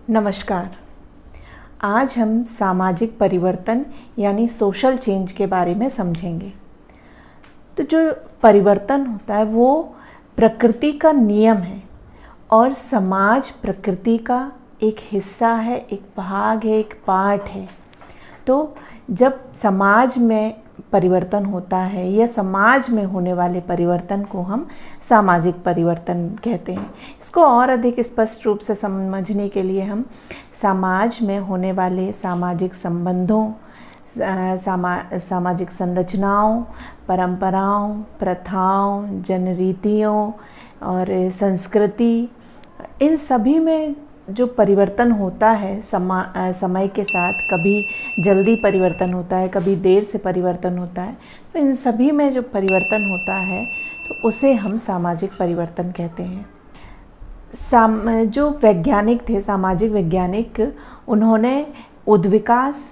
नमस्कार। आज हम सामाजिक परिवर्तन यानी सोशल चेंज के बारे में समझेंगे। तो जो परिवर्तन होता है वो प्रकृति का नियम है और समाज प्रकृति का एक हिस्सा है, एक भाग है, एक पार्ट है। तो जब समाज में परिवर्तन होता है या समाज में होने वाले परिवर्तन को हम सामाजिक परिवर्तन कहते हैं। इसको और अधिक स्पष्ट रूप से समझने के लिए हम समाज में होने वाले सामाजिक संबंधों, सामाजिक संरचनाओं, परंपराओं, प्रथाओं, जनरीतियों और संस्कृति, इन सभी में जो परिवर्तन होता है समय के साथ, कभी जल्दी परिवर्तन होता है, कभी देर से परिवर्तन होता है, तो इन सभी में जो परिवर्तन होता है तो उसे हम सामाजिक परिवर्तन कहते हैं। जो वैज्ञानिक थे, सामाजिक वैज्ञानिक, उन्होंने उद्विकास,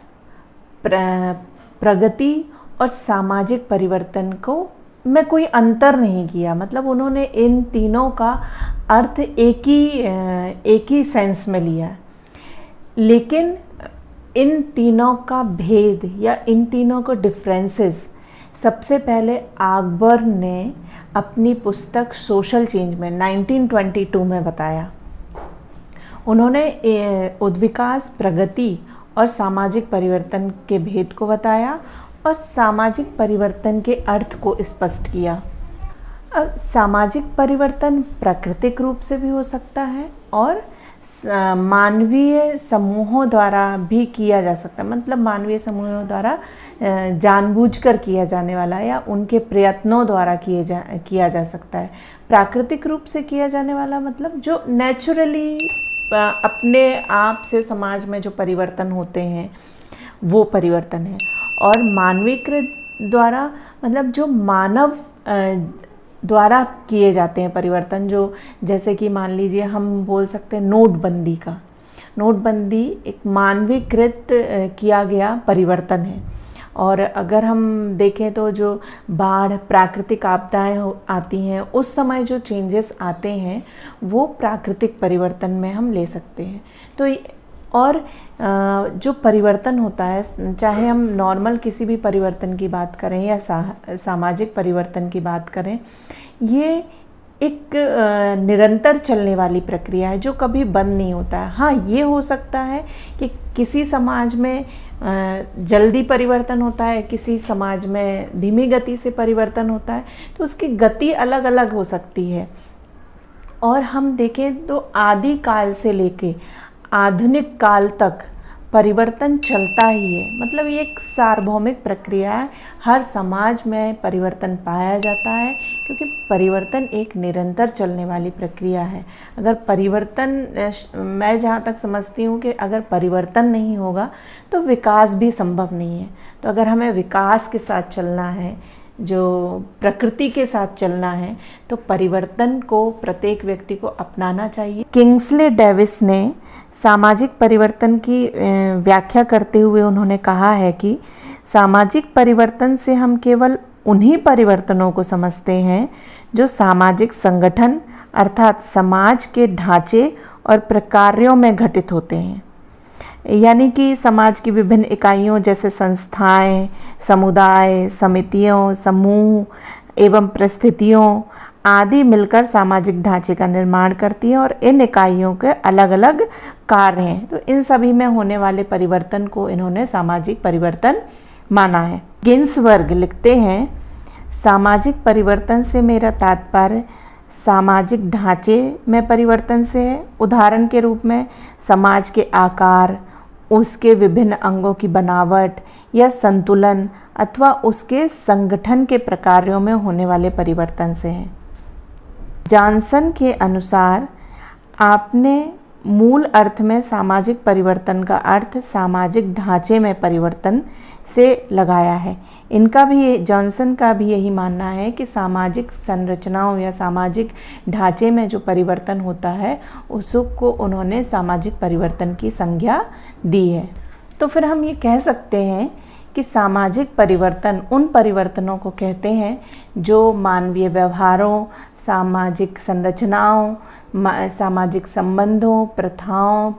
प्रगति और सामाजिक परिवर्तन को में कोई अंतर नहीं किया। मतलब उन्होंने इन तीनों का अर्थ एक ही सेंस में लिया, लेकिन इन तीनों का भेद या इन तीनों को डिफरेंसेस सबसे पहले अकबर ने अपनी पुस्तक सोशल चेंज में 1922 में बताया। उन्होंने उद्विकास, प्रगति और सामाजिक परिवर्तन के भेद को बताया और सामाजिक परिवर्तन के अर्थ को स्पष्ट किया। अब सामाजिक परिवर्तन प्राकृतिक रूप से भी हो सकता है और मानवीय समूहों द्वारा भी किया जा सकता है। मतलब मानवीय समूहों द्वारा जानबूझकर किया जाने वाला या उनके प्रयत्नों द्वारा किया जा सकता है। प्राकृतिक रूप से किया जाने वाला मतलब जो नेचुरली अपने आप से समाज में जो परिवर्तन होते हैं वो परिवर्तन है। और मानवीकृत द्वारा मतलब जो मानव द्वारा किए जाते हैं परिवर्तन, जो जैसे कि मान लीजिए हम बोल सकते हैं नोटबंदी का। नोटबंदी एक मानवीकृत किया गया परिवर्तन है। और अगर हम देखें तो जो बाढ़, प्राकृतिक आपदाएं आती हैं, उस समय जो चेंजेस आते हैं वो प्राकृतिक परिवर्तन में हम ले सकते हैं। तो और जो परिवर्तन होता है, चाहे हम नॉर्मल किसी भी परिवर्तन की बात करें या सामाजिक परिवर्तन की बात करें, ये एक निरंतर चलने वाली प्रक्रिया है जो कभी बंद नहीं होता है। हाँ, ये हो सकता है कि किसी समाज में जल्दी परिवर्तन होता है, किसी समाज में धीमी गति से परिवर्तन होता है, तो उसकी गति अलग अलग हो सकती है। और हम देखें तो आदि काल से लेके आधुनिक काल तक परिवर्तन चलता ही है। मतलब ये एक सार्वभौमिक प्रक्रिया है, हर समाज में परिवर्तन पाया जाता है क्योंकि परिवर्तन एक निरंतर चलने वाली प्रक्रिया है। अगर परिवर्तन, मैं जहाँ तक समझती हूँ कि अगर परिवर्तन नहीं होगा तो विकास भी संभव नहीं है। तो अगर हमें विकास के साथ चलना है, जो प्रकृति के साथ चलना है, तो परिवर्तन को प्रत्येक व्यक्ति को अपनाना चाहिए। किंग्सले डेविस ने सामाजिक परिवर्तन की व्याख्या करते हुए उन्होंने कहा है कि सामाजिक परिवर्तन से हम केवल उन्हीं परिवर्तनों को समझते हैं जो सामाजिक संगठन अर्थात समाज के ढांचे और प्रकारों में घटित होते हैं। यानी कि समाज की विभिन्न इकाइयों जैसे संस्थाएं, समुदाय, समितियों, समूह एवं परिस्थितियों आदि मिलकर सामाजिक ढांचे का निर्माण करती हैं और इन इकाइयों के अलग अलग कार्य हैं। तो इन सभी में होने वाले परिवर्तन को इन्होंने सामाजिक परिवर्तन माना है। गिन्सबर्ग लिखते हैं, सामाजिक परिवर्तन से मेरा तात्पर्य सामाजिक ढांचे में परिवर्तन से है। उदाहरण के रूप में समाज के आकार, उसके विभिन्न अंगों की बनावट या संतुलन अथवा उसके संगठन के प्रकारों में होने वाले परिवर्तन से है। जॉनसन के अनुसार आपने मूल अर्थ में सामाजिक परिवर्तन का अर्थ सामाजिक ढांचे में परिवर्तन से लगाया है। जॉनसन का भी यही मानना है कि सामाजिक संरचनाओं या सामाजिक ढांचे में जो परिवर्तन होता है उसको उन्होंने सामाजिक परिवर्तन की संज्ञा दी है। तो फिर हम ये कह सकते हैं कि सामाजिक परिवर्तन उन परिवर्तनों को कहते हैं जो मानवीय व्यवहारों, सामाजिक संरचनाओं, सामाजिक संबंधों, प्रथाओं,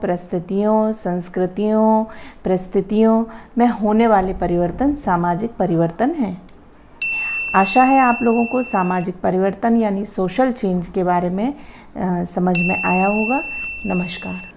परिस्थितियों में होने वाले परिवर्तन सामाजिक परिवर्तन हैं। आशा है आप लोगों को सामाजिक परिवर्तन यानी सोशल चेंज के बारे में समझ में आया होगा। नमस्कार।